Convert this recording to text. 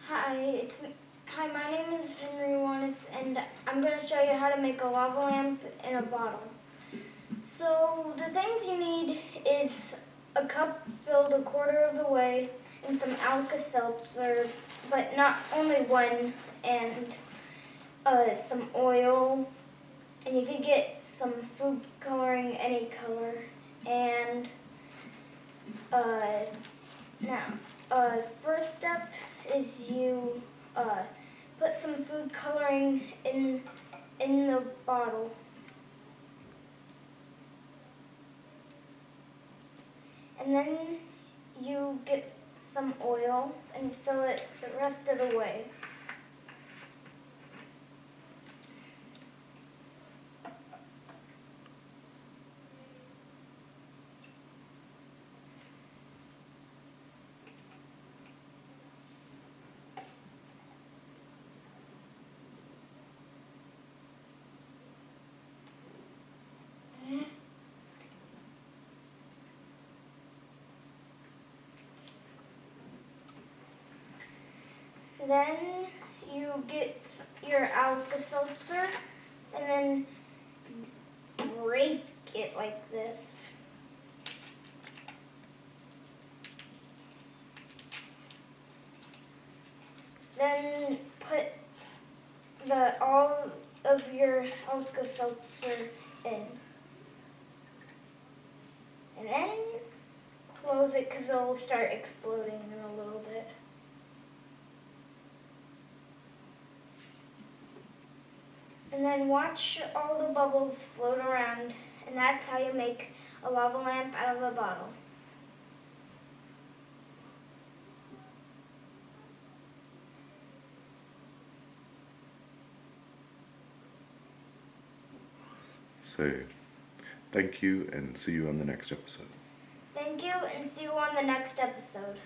Hi, hi. My name is Henry Wanis, and I'm going to show you how to make a lava lamp in a bottle. So the things you need is a cup filled a quarter of the way, and some Alka-Seltzer, but not only one, and some oil, and you could get some food coloring, any color, and first step is you put some food coloring in the bottle. And then you get some oil and fill it the rest of the way. Then you get your Alka-Seltzer and then break it like this. Then put all of your Alka-Seltzer in. And then close it because it will start exploding in a little bit. And then watch all the bubbles float around, and that's how you make a lava lamp out of a bottle. So, thank you and see you on the next episode. Thank you, and see you on the next episode.